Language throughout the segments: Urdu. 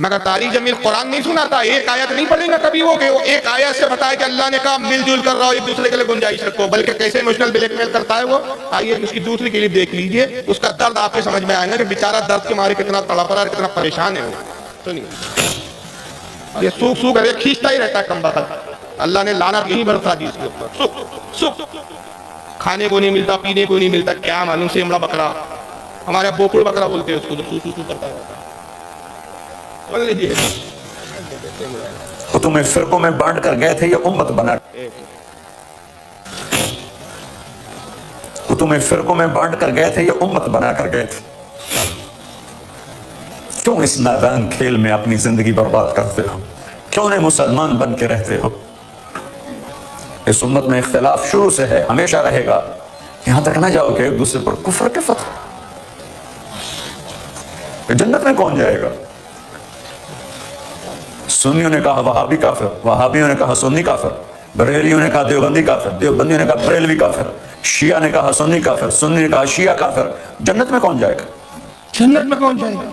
مگر طارق جمیل قرآن نہیں سناتا، ایک آیت نہیں پڑھیں گا کبھی وہ کہ وہ ایک آیت سے بتائے کہ اللہ نے کہا مل جل کر رہو ایک دوسرے کے لیے گنجائش رکھو، بلکہ کیسے ایموشنل بلیک میل کرتا ہے وہ. آئیے اس کی دوسری کلپ دیکھ لیجئے، اس کا درد آپ کے سمجھ میں آئے گا کہ بیچارہ درد کے مارے کتنا تڑپ رہا ہے، کتنا پریشان ہے وہ. سنیے، یہ سوکھ سوکھ ہے، کھینچتا ہی رہتا ہے کم بخت. اللہ نے لعنت یہی برسا دی اس کے اوپر. سوکھ سوکھ، کھانے کو نہیں ملتا، پینے کو نہیں ملتا، کیا معلوم سیمڑا بکرا، ہمارے بوکڑ بکرا بولتے ہیں اس کو جو سو سو سو کرتا ہے. تو تمہیں فرقوں میں بانٹ کر گئے تھے یہ امت بنا، تو تمہیں فرقوں میں بانٹ کر گئے تھے یہ امت بنا کر گئے تھے. کیوں اس نادان کھیل میں اپنی زندگی برباد کرتے ہو؟ کیوں نہیں مسلمان بن کے رہتے ہو؟ اس امت میں اختلاف شروع سے ہے، ہمیشہ رہے گا. یہاں تک نہ جاؤ کہ ایک دوسرے پر کفر کے فتح. جنت میں کون جائے گا؟ سنیوں نے کہا وہابی کافر، وہابیوں نے کہا سنی کافر، بریلیوں نے کہا دیوبندی کافر، دیوبندیوں نے کہا بریلوی کافر، شیعہ نے کہا سنی کافر، سنی نے کہا شیعہ کافر. جنت میں کون جائے گا؟ جنت میں کون جائے گا؟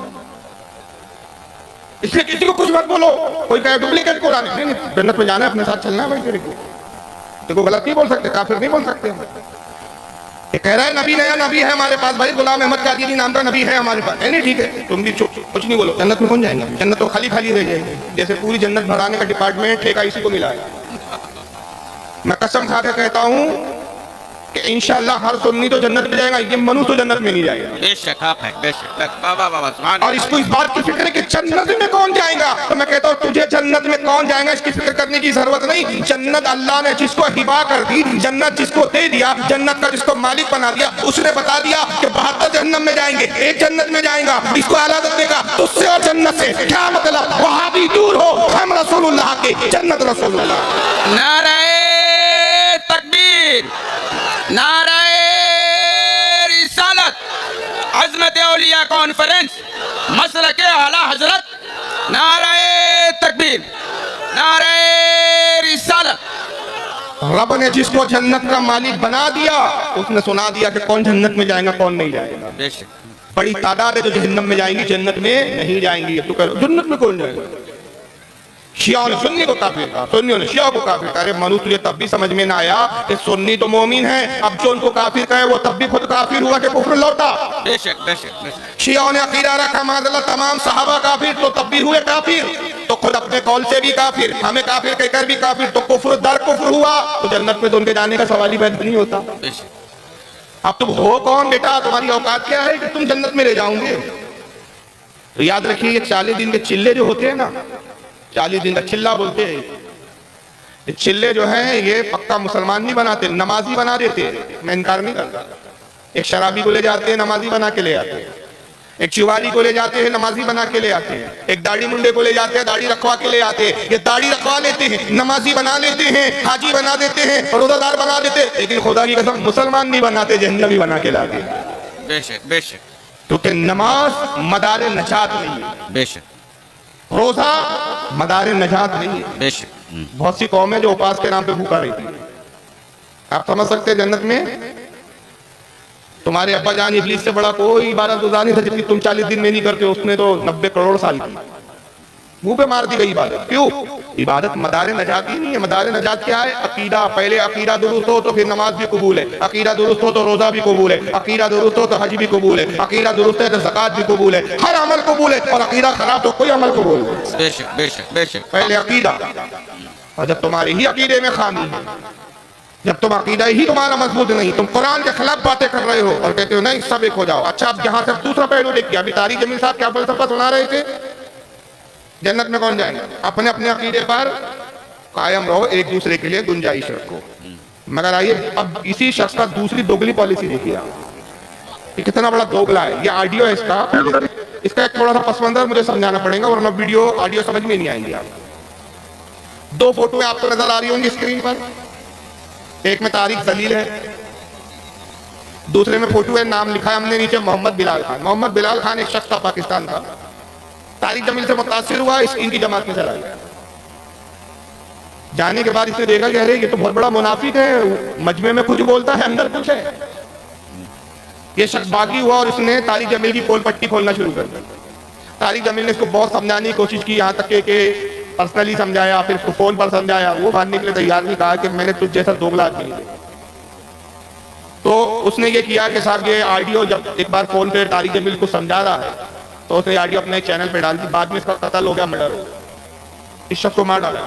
اس لیے کسی کو کچھ مت بولو. کوئی کہے ڈپلیکیٹ قرآن ہے، نہیں جنت میں جانا ہے، اپنے ساتھ چلنا ہے بھائی. تیرے کو غلط نہیں بول سکتے، کافر نہیں بول سکتے. یہ کہہ رہا ہے نبی نیا نبی ہے ہمارے پاس بھائی، غلام احمد قادری نام کا نبی ہے ہمارے پاس. نہیں ٹھیک ہے، تم بھی کچھ نہیں بولو. جنت میں کون جائے گا؟ جنت تو خالی خالی رہ جائے گی، جیسے پوری جنت بھرانے کا ڈپارٹمنٹ ٹھیکہ اسی کو ملا ہے. میں قسم کھا کے کہتا ہوں کہ انشاءاللہ ہر سنی تو جنت میں جائے گا، یہ منو تو جنت میں نہیں جائے گا. بے شک آپ ہے، بے شک. بابا بابا سبحان اور اس کو اس بات کی فکر ہے کہ جنت میں کون جائے گا. تو میں کہتا ہوں تجھے جنت میں کون جائے گا اس کی فکر کرنے کی ضرورت نہیں. جنت اللہ نے جس کو ہبا کر دی، جنت جس کو دے دیا، جنت کا جس کو مالک بنا دیا، اس نے بتا دیا کہ 72 جہنم میں جائیں گے، ایک جنت میں جائیں گا. اس کو اعلیٰ دے گا تجھ سے اور جنت سے. کیا مطلب؟ وہاں بھی دور ہو، ہم رسول اللہ کے، جنت رسول اللہ. نعرہ تکبیر، نعرہ رسالت، عظمت اولیاء کانفرنس، مسلک اعلی حضرت. نعرہ تکبیر، نعرہ رسالت. رب نے جس کو جنت کا مالک بنا دیا، اس نے سنا دیا کہ کون جنت میں جائے گا کون نہیں جائے گا. بے شک. بڑی تعداد ہے جو جہنم میں جائیں گی، جنت میں نہیں جائیں گی. تو کہہ رہے جنت میں کون جائے گا؟ شیعہ نے سنی کو کافر کہا، سنیوں نے شیعہ کو کافر کہا. ارے منو تجھے تب بھی سمجھ میں نہ آیا کہ سنی تو مومن ہے، اب جو ان کو کافر کہے وہ تب بھی خود کافر ہوا کہ کفر لوٹا. بے شک بے شک بے شک. شیعوں نے عقیدہ رکھا معاذاللہ تمام صحابہ کافر، تو تب بھی ہوئے کافر، تو خود اپنے قول سے بھی کافر، ہمیں کافر کہہ کر بھی کافر، تو کفر در کفر ہوا. تو جنت میں تو ان کے جانے کا سوال ہی پیدا نہیں ہوتا. بے شک. اب تم ہو کون بیٹا؟ تمہاری اوقات کیا ہے کہ تم جنت میں لے جاؤں گے؟ تو یاد رکھیے یہ 40 دن کے چلے جو ہوتے ہیں نا، 40 دن کا چلہ بولتے ہیں. یہ چلے جو ہیں یہ پکا مسلمان نہیں بناتے، نمازی بنا دیتے. میں انکار نہیں کرتا. ایک شرابی کو لے جاتے ہیں، نمازی بنا کے لے آتے ہیں. ایک چواری کو لے جاتے ہیں، نمازی بنا کے لے آتے ہیں. ایک داڑھی منڈے کو لے جاتے ہیں، داڑھی رکھوا کے لے آتے ہیں. یہ داڑھی رکھوا لیتے ہیں، نمازی بنا لیتے ہیں، حاجی بنا دیتے ہیں، روزہ دار بنا دیتے ہیں، لیکن خدا کی قسم مسلمان نہیں بناتے، جہنمی بنا کے لاتے ہیں. بے شک بے شک. کیونکہ نماز مدار نجات نہیں ہے، بے شک روزہ مدار نجات نہیں ہے. بے شک. بہت سی قومیں جو اپاس کے نام پہ بھوکا رہی تھی. آپ سمجھ سکتے ہیں جنت میں تمہارے ابا جان ابلیس سے بڑا کوئی عبادت گزار نہیں تھا جتنی تم 40 دن میں نہیں کرتے. اس نے تو 90 کروڑ سال کی منہ پہ مار دی گئی عبادت. کیوں؟ عبادت مدار نجات ہی نہیں ہے. مدار نجات کیا ہے؟ عقیدہ. پہلے عقیدہ درست ہو تو پھر نماز بھی قبول ہے، عقیدہ درست ہو تو روزہ بھی قبول ہے، عقیدہ درست ہو تو حج بھی قبول ہے، عقیدہ درست ہے تو زکوٰۃ بھی قبول ہے، ہر عمل قبول ہے. اور عقیدہ خراب تو کوئی عمل قبول نہیں. بے شک بے شک بے شک. پہلے عقیدہ. اور جب تمہارے ہی عقیدے میں خامی ہے، جب تم عقیدہ ہی تمہارا مضبوط نہیں، تم قرآن کے خلاف باتیں کر رہے ہو اور کہتے ہو نہیں سب ایک ہو جاؤ. اچھا اب یہاں سے دوسرا پہلو دیکھیے. ابھی طارق جمیل صاحب کیا فلسفہ سنا رہے تھے؟ جنت میں کون جائے گا؟ اپنے اپنے عقیدے پر قائم رہو، ایک دوسرے کے لیے گنجائش رکھو. مگر آئیے اب اسی شخص کا دوسری دوگلی پالیسی دیکھیے آپ. یہ کتنا بڑا دوگلا ہے. یہ آڈیو ہے اس کا ایک تھوڑا سا پس منظر مجھے سمجھانا پڑے گا ورنہ ویڈیو آڈیو سمجھ میں نہیں آئیں گی. آپ 2 فوٹویں آپ کو نظر آ رہی ہوں گی اسکرین پر. ایک میں طارق ذلیل ہے، دوسرے میں فوٹو ہے، نام لکھا ہے ہم نے نیچے محمد بلال خان. محمد بلال خان ایک شخص تھا پاکستان کا، طارق جمیل سے متاثر ہوا، ان کی جماعت میں چلا گیا. جانے کے بعد اس نے دیکھا کہ ارے یہ تو بہت بڑا منافق ہے، مجمع میں کچھ بولتا ہے اندر کچھ ہے. یہ شخص باغی ہوا اور اس نے طارق جمیل کی پول پٹی کھولنا شروع کر دی. طارق جمیل نے اس کو بہت سمجھانے کی کوشش کی, یہاں تک کہ پرسنلی سمجھایا, پھر اس کو فون پر سمجھایا, وہ ماننے کے لیے تیار نہیں, کہا کہ میں نے تجھ جیسا دوگلا آدمی نہیں دیکھا. تو اس نے یہ کیا کہ صاحب یہ آڈیو جب ایک بار فون پہ طارق جمیل کو سمجھا رہا ہے تو اس نے آڈیو اپنے چینل پہ ڈال دی. بعد میں اس کا قتل ہو گیا, مرڈر ہو گیا, اس شخص کو مار ڈالا.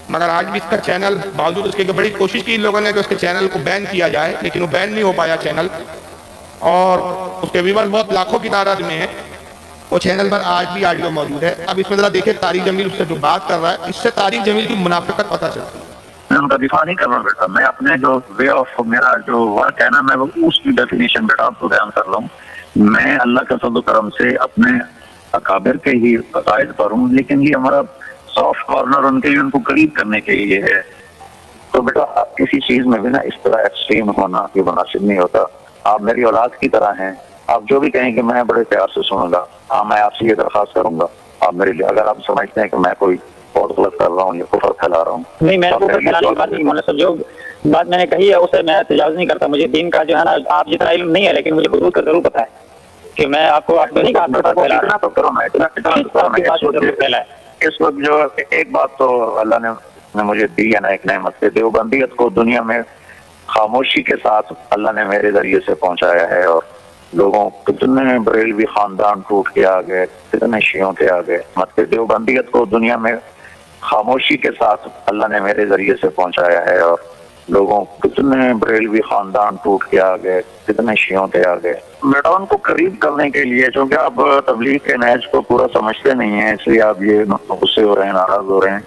مگر آج بھی اس کا چینل, باوجود اس کے بڑی کوشش کی ان لوگوں نے کہ اس کے چینل کو بین کیا جائے, لیکن وہ بین نہیں ہو پایا چینل, اور اس کے ویورز بہت لاکھوں کی تعداد میں ہیں. وہ چینل پر آج بھی آڈیو موجود ہے. اب اس میں ذرا دیکھیں طارق جمیل اس سے جو بات کر رہا ہے, اس سے طارق جمیل کی منافقت پتہ چلتی ہے. میں ان کا دفاع نہیں کر رہا بیٹا, میں اپنے جو وے آف میرا جو ورک ہے نا, میں وہ اس کی ڈیفینیشن بیٹا آپ کو بیان کر رہا ہوں. میں اللہ کے فضل و کرم سے اپنے اکابر کے ہی عقائد پر ہوں, لیکن یہ ہمارا سافٹ کارنر ان کے لیے, ان کو قریب کرنے کے لیے ہے. تو بیٹا آپ کسی چیز میں بھی نا اس طرح ایکسٹریم ہونا یہ مناسب نہیں ہوتا. آپ میری اولاد کی طرح ہیں, آپ جو بھی کہیں کہ میں بڑے پیار سے سنوں گا. ہاں میں آپ سے یہ درخواست کروں گا, آپ میرے لیے اگر آپ سمجھتے ہیں کہ میں کوئی بہت غلط کر رہا ہوں یا کفر پھیلا رہا ہوں, نہیں میں کفر پھیلانے کی بات نہیں, مولانا صاحب جو بات میں نے کہی ہے اسے میں تجاوز نہیں کرتا. مجھے دین کا جو ہے نا آپ جتنا علم نہیں ہے, لیکن مجھے حدود کا ضرور پتا ہے کہ میں آپ کو آپ نہیں کہا اتنا تو کرو نا. اس وقت جو ایک بات تو اللہ نے مجھے دی ہے نا, ایک نعمت سے, دیوبندیت کو دنیا میں خاموشی کے ساتھ اللہ نے میرے ذریعے سے پہنچایا ہے. اور لوگوں کتنے بریلوی خاندان ٹوٹ کے آ گئے, کتنے شیعوں کے آ گئے. مطلب دیوبندیت کو دنیا میں خاموشی کے ساتھ اللہ نے میرے ذریعے سے پہنچایا ہے. اور لوگوں کتنے بریلوی خاندان ٹوٹ کے آ گئے, کتنے شیعوں کے آ گئے. بیٹا ان کو قریب کرنے کے لیے, چونکہ آپ تبلیغ کے نہج کو پورا سمجھتے نہیں ہیں, اس لیے آپ یہ غصے ہو رہے ہیں, ناراض ہو رہے ہیں.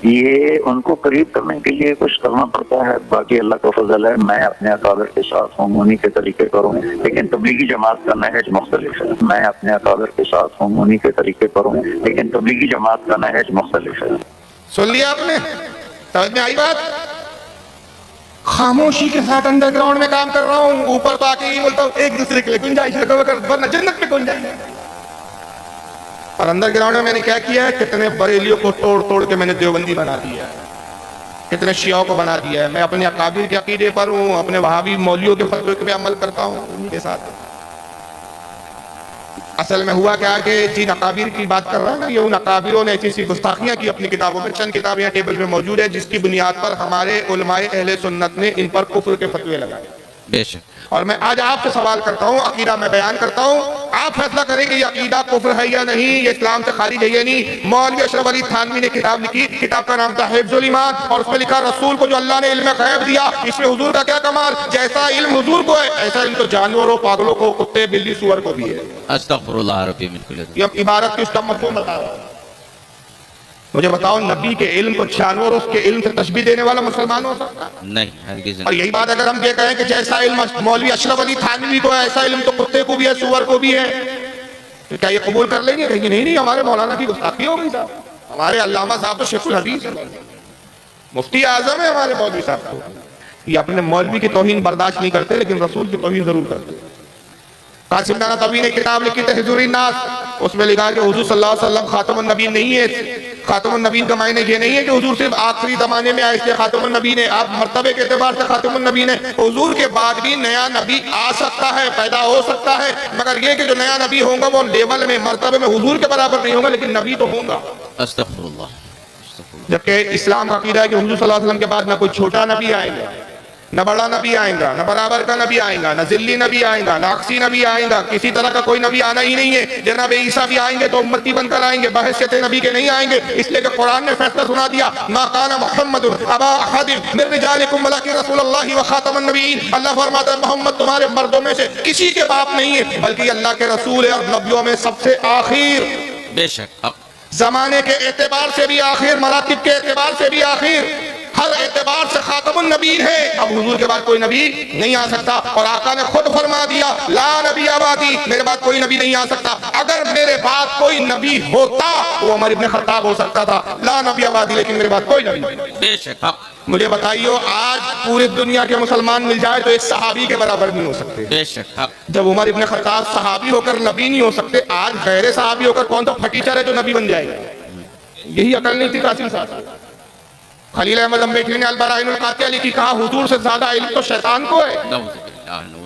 یہ ان کو قریب کرنے کے لیے کچھ کرنا پڑتا ہے. باقی اللہ کا فضل ہے, میں اپنے اکابر کے ساتھ ہوں, انہی کے طریقے پر ہوں, لیکن تبلیغی جماعت کا نہج مختلف ہے. میں اپنے اکابر کے ساتھ ہوں, انہی کے طریقے پر ہوں, لیکن تبلیغی جماعت کا نہج مختلف ہے. سن لیا آپ نے, سمجھ میں آئی بات؟ خاموشی کے ساتھ انڈر گراؤنڈ میں کام کر رہا ہوں, اوپر تو آ کے یہ بولتا ہوں ایک دوسرے کے لیے گنجائش رکھو, ورنہ جنت میں گنجائش ہے. اور انڈر گراؤنڈ میں نے کیا کیا ہے, کتنے بریلیوں کو توڑ توڑ کے میں نے دیوبندی بنا دیا ہے, کتنے شیعوں کو بنا دیا ہے. میں اپنے اکابر کے عقیدے پر ہوں, اپنے وہابی مولویوں کے فتوے پہ عمل کرتا ہوں, ان کے ساتھ. اصل میں ہوا کیا کہ جن اکابر کی بات کر رہا ہے نا, یہ ان اکابروں نے ایسی گستاخیاں کی اپنی کتابوں میں. چند کتابیں یہاں ٹیبل میں موجود ہے جس کی بنیاد پر ہمارے علماء اہل سنت نے ان پر کفر کے فتوے لگائے. بے شک. اور میں آج آپ سے سوال کرتا ہوں, عقیدہ میں بیان کرتا ہوں, آپ فیصلہ کریں کہ یہ عقیدہ کفر ہے یا نہیں, یہ اسلام سے خارج ہے یا نہیں. مولوی اشرف علی تھانوی نے کتاب لکھی, کتاب کا نام تھا حفظ الایمان, اور اس میں لکھا رسول کو جو اللہ نے علم غیب دیا, اس میں حضور کا کیا کمال, جیسا علم حضور کو ہے ایسا علم تو جانوروں, پاگلوں کو, کتے, بلی, سور کو بھی ہے. استغفر اللہ ربی من کل ذنب. یہ عبارت کی اس کا مفہوم بتا رہا ہوں. مجھے بتاؤ, نبی کے علم کو جانوروں کے علم سے تشبیہ دینے والا مسلمان ہو سکتا ہے؟ نہیں ہرگز اور نہیں. یہی بات اگر ہم یہ کہیں کہ جیسا علم مولوی اشرف علی تھانوی کو ہے ایسا علم تو کتے کو بھی ہے, سور کو بھی ہے, تو کیا یہ قبول کر لیں گے؟ کہیں گے نہیں نہیں, ہمارے مولانا کی گستاخی ہو گئی صاحب, ہمارے علامہ صاحب تو شیخ الحدیث ہے, مفتی اعظم ہے ہمارے مولوی صاحب کو. یہ اپنے مولوی کی توہین برداشت نہیں کرتے, لیکن رسول کی توہین ضرور کرتے. قاسم نانا طبی نے کتاب لکھی تحذیر الناس, اس میں لکھا کہ حضور صلی اللہ علیہ وسلم خاتم النبیین نہیں ہے. خاتم النبیین کا معنی یہ نہیں ہے کہ حضور صرف آخری زمانے میں آئے اس لیے خاتم النبیین ہے. آپ مرتبے کے اعتبار سے خاتم النبیین ہے. حضور کے بعد بھی نیا نبی آ سکتا ہے, پیدا ہو سکتا ہے, مگر یہ کہ جو نیا نبی ہوگا وہ لیول میں, مرتبے میں حضور کے برابر نہیں ہوگا, لیکن نبی تو ہوگا. استغفر اللہ. جبکہ اسلام کا عقیدہ ہے کہ حضور صلی اللہ علیہ وسلم کے بعد نہ کوئی چھوٹا نبی آئے گا, نہ بڑا نبی آئے گا, نہ برابر کا نبی آئے گا, نہ ذلی نبی آئے گا, نہ عکسی نبی آئے گا, کسی طرح کا کوئی نبی آنا ہی نہیں ہے. جناب عیسیٰ بھی آئیں گے تو امتی بن کر آئیں گے, بحیثیت نبی کے نہیں آئیں گے, اس لیے کہ قرآن نے فیصلہ سنا دیا, ما کان محمد ابا احد من رجالکم ولکن رسول اللہ وخاتم النبیین. اللہ فرماتا ہے محمد تمہارے مردوں میں سے کسی کے باپ نہیں ہے, بلکہ اللہ کے رسول ہے اور نبیوں میں سب سے آخر. بے شک. زمانے کے اعتبار سے بھی آخر, مراتب کے اعتبار سے بھی آخر, ہر اعتبار سے خاتم النبیین ہے. اب حضور کے بعد کوئی نبی نہیں آ سکتا, اور آقا نے خود فرما دیا لا نبی آبادی, میرے بعد کوئی نبی نہیں آ سکتا. اگر میرے بعد کوئی نبی ہوتا وہ عمر ابن خطاب ہو سکتا تھا, لا نبی آبادی, لیکن میرے بعد کوئی نبی نہیں. بے شک. مجھے بتائیے, آج پوری دنیا کے مسلمان مل جائے تو ایک صحابی کے برابر نہیں ہو سکتے. بے شک. جب عمر ابن خطاب صحابی ہو کر نبی نہیں ہو سکتے, آج غیر صحابی ہو کر کون تو پھٹیچر ہے جو نبی بن جائے گا؟ یہی عقل نہیں تھی قاسم صاحب. خلیل احمد امبیٹری نے البراہین القاطعہ لکھی, کہا حضور سے زیادہ علم تو شیطان کو ہے.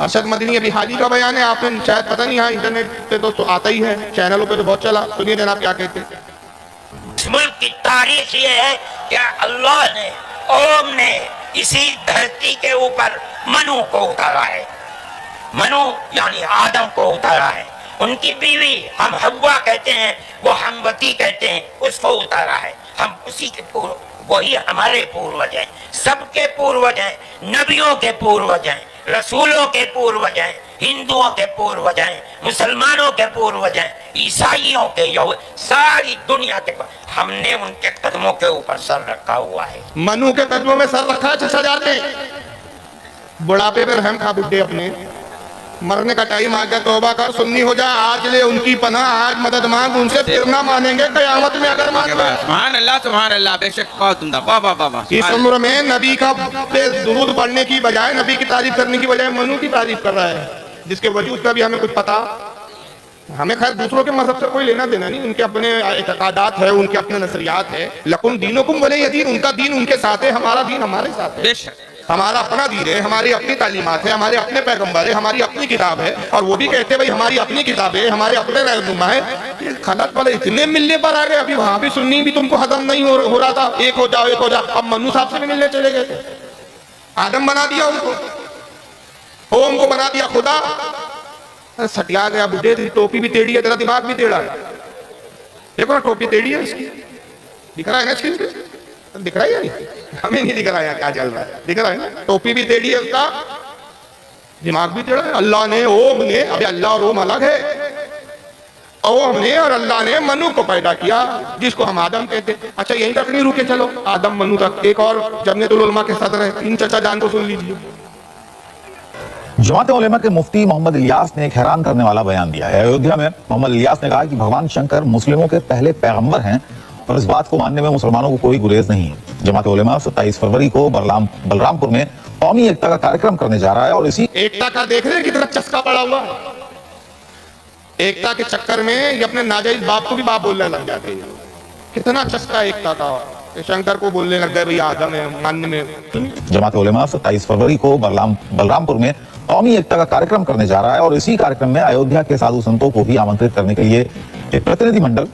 ارشد مدنی ابھی حالی کا بیان ہے, آپ نے شاید پتہ نہیں, یہاں انٹرنیٹ پہ تو آتا ہی ہے, چینلوں پہ تو بہت چلا. سنیے جناب کیا کہتے ہیں. اس ملک کی تاریخ یہ ہے کہ اللہ نے اوم نے اسی دھرتی کے اوپر منو کو اتارا ہے. منو یعنی آدم کو اتارا ہے. ان کی بیوی ہم حوا کہتے ہیں, وہ ہموتی کہتے ہیں, اس کو اتارا ہے. ہم اسی کے وہی ہمارے پوروج ہیں, سب کے پوروج ہیں, نبیوں کے پوروج ہیں, رسولوں کے پوروج ہیں, ہندوؤں کے پوروج ہیں, مسلمانوں کے پوروج ہیں, عیسائیوں کے, ساری دنیا کے. ہم نے ان کے قدموں کے اوپر سر رکھا ہوا ہے. منو کے قدموں میں سر رکھا ہے 6000 نے. بڑھاپے پہ رحم کھا بڈھے اپنے, مرنے کا ٹائم آ گیا, توبہ کر, سنی ہو جا, آج لے ان کی پناہ, آج مدد مانگ, ان سے پھر نہ مانیں گے قیامت میں اگر مان لیں. سبحان اللہ, بے شک بہت عمدہ, واہ واہ واہ واہ. اس عمر میں نبی کا درود پڑھنے کی بجائے, نبی کی تعریف کرنے کی بجائے منو کی تعریف کر رہا ہے, جس کے وجود کا بھی ہمیں کچھ پتا. ہمیں خیر دوسروں کے مذہب سے کوئی لینا دینا نہیں, ان کے اپنے اعتقادات ہے, ان کے اپنے نظریات ہے. لکم دینکم ولی دین, ان کا دین ان کے ساتھ ہے, ہمارا دین ہمارے ساتھ ہے. بے شک ہمارا اپنا دین ہے, ہماری اپنی تعلیمات ہے, ہمارے اپنے پیغمبر ہے, ہماری اپنی کتاب ہے. اور وہ بھی کہتے ہیں بھائی ہماری اپنی کتاب ہے, ہمارے اپنے رہنما ہے. خلق والے اتنے ملنے پر آ گئے, ابھی وہاں بھی سنی بھی تم کو ہضم نہیں ہو رہا تھا, ایک ہو جاؤ ایک ہو جاؤ. اب منو صاحب سے بھی ملنے چلے گئے تھے, آدم بنا دیا ان کو, اوم کو بنا دیا خدا. سٹیا گیا بڈھے, ٹوپی بھی ٹیڑھی ہے, تیرا دماغ بھی ٹیڑھا ہے. دیکھو نا ٹوپی ٹیڑھی ہے اس کی, دکھ رہا ہے نا اسکرین پہ, دکھ رہا ہے یا نہیں؟ ہمیں نہیں دکھ رہا ہے کیا چل رہا ہے, دکھ رہا ہے نا. ٹوپی بھی ٹیڑھی ہے اس کا, دماغ بھی ٹیڑھا ہے. اللہ نے اوم نے, ابھی اللہ اور اوم الگ ہے, اوم نے اور اللہ نے منو کو پیدا کیا, جس کو ہم آدم کہتے ہیں. اچھا یہیں تک نہیں رکے, چلو آدم منو تک. ایک اور جمعیت العلماء کے صدر ہے, ان چچا جان کو سن لیجیے. جماعت علماء کے مفتی محمد الیاس نے ایک حیران کرنے والا بیان دیا ہے. ایودھیا میں محمد الیاس نے کہا کہ بھگوان شنکر مسلموں کے پہلے پیغمبر ہیں, اور اس بات کو ماننے میں مسلمانوں کو کوئی گریز نہیں ہے. جماعت علماء 27 فروری کو بلرام پور میں قومی ایکتا کا کارکرم کرنے جا رہا ہے, اور اسی ایکتا کا دیکھ رہے ہیں کتنا چسکا پڑا ہوا ہے. ایکتا کے چکر میں یہ اپنے ناجائز باپ کو بھی باپ بولنے لگ جاتے ہیں. کتنا چسکا ایکتا کا, شنکر کو بولنے لگ گئے بھئی آدم ہے ماننے میں. جماعت علماء 27 فروری کو بلرام پور میں قومی ایکتا کا کارکرم کرنے جا رہا ہے, اور اسی کارکرم میں ایودھیا کے سادھو سنتوں کو بھی آمنترت کرنے کے لیے ایک پرتنیدھی منڈل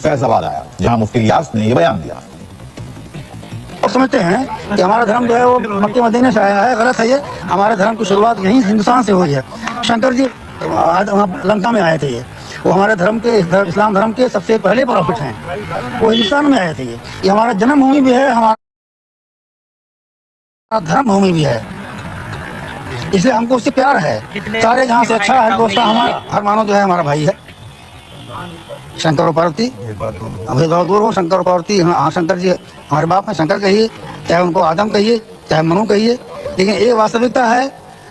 فیض آباد آیا, جہاں مفتی الیاس نے یہ بیان دیا. اور سمجھتے ہیں کہ ہمارا دھرم جو ہے وہ مکہ مدینے سے آیا ہے, غلط ہے یہ. ہمارے دھرم کی شروعات یہیں ہندوستان سے ہوئی ہے. شنکر جی لنکا میں آئے تھے, وہ ہمارے دھرم کے, اسلام دھرم کے سب سے پہلے پروفٹ ہیں, وہ ہندوستان میں آئے تھے. یہ ہمارا جنم بھومی بھی ہے, ہمارا دھرم بھومی بھی ہے, اس لیے ہم کو اس سے پیار ہے. سارے جہاں سے اچھا ہے دوستہ ہمارا, ہر مانو جو ہے ہمارا بھائی ہے. شنکر اور پاروتی, ابھی بہت دور ہو, شنکر اور پاروتی, ہاں شنکر جی ہمارے باپ ہیں, شنکر کہیے, چاہے ان کو آدم کہیے, چاہے منو کہیے, لیکن ایک واستوکتا ہے,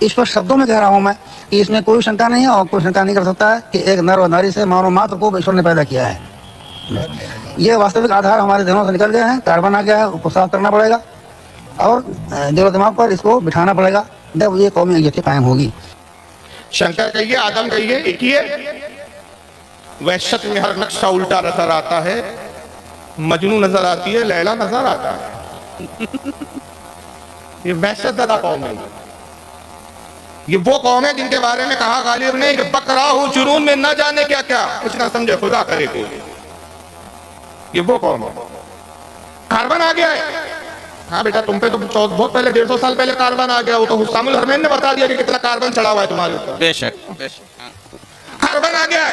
اس پر شبدوں میں کہہ رہا ہوں میں کہ اس میں کوئی شنکا نہیں ہے, اور کوئی شنکا نہیں کر سکتا ہے کہ ایک نر و ناری سے مانو ماتر کو ایشور نے پیدا کیا ہے. یہ واستوک آدھار ہمارے دھنوں سے نکل گئے ہیں, کاربن آ گیا ہے, اس کو صاف کرنا پڑے گا, اور دل و دماغ پر اس کو بٹھانا پڑے گا, جب یہ قومی یکجہتی قائم ہوگی. شنکر کہیے, آدم کہیے, ایک ہی ہے. وحشت میں ہر نقشہ الٹا نظر آتا ہے, مجنو نظر آتی ہے, لیلا نظر آتا ہے. یہ وحشت زدہ قوم ہے. یہ وہ قوم ہے جن کے بارے میں کہا غالب نے کہ بکرا ہوں جنون میں نہ جانے کیا کیا, کچھ نہ سمجھے خدا کرے کو. یہ وہ قوم ہے. کاربن آ گیا ہے. ہاں بیٹا تم پہ تو بہت پہلے 150 سال پہلے کاربن آ گیا, وہ تو حسام الحرمین نے بتا دیا کہ کتنا کاربن چڑھا ہوا ہے تمہارے اوپر. بے شک بے شک. کاربن آ گیا ہے,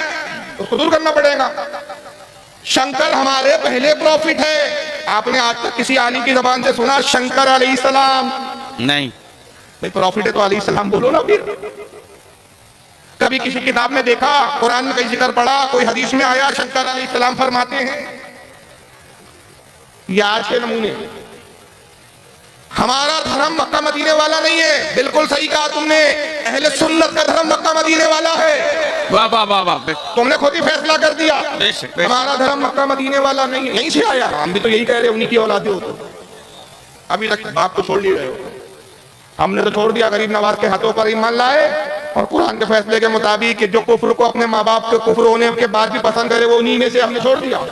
اس کو دور کرنا پڑے گا. شنکر ہمارے پہلے پروفٹ ہے. آپ نے آج تک کسی عالم کی زبان سے سنا شنکر علیہ السلام؟ نہیں. بھئی پروفٹ ہے تو علیہ السلام بولو نا. پھر کبھی کسی کتاب میں دیکھا, قرآن میں کئی ذکر پڑا, کوئی حدیث میں آیا شنکر علیہ السلام فرماتے ہیں؟ یہ آج کے نمونے. ہمارا دھرم مکہ مدینے والا نہیں ہے. بالکل صحیح کہا تم نے, اہل سنت کا دھرم مکہ مدینے والا ہے. واہ واہ واہ واہ. تم نے خود ہی فیصلہ کر دیا. بے شک بے شک. ہمارا دھرم مکہ مدینے والا نہیں ہے, یہیں سے آیا. ہم بھی تو یہی کہہ رہے ہیں, انہی کی اولادیں ہو تو. ابھی تک باپ کو چھوڑ نہیں رہے ہو. ہم نے تو چھوڑ دیا, غریب نواز کے ہاتھوں پر ایمان لائے, اور قرآن کے فیصلے کے مطابق کہ جو کفر کو اپنے ماں باپ کے کفر ہونے کے بعد بھی پسند کرے وہ انہی میں سے ہم نے چھوڑ دیا.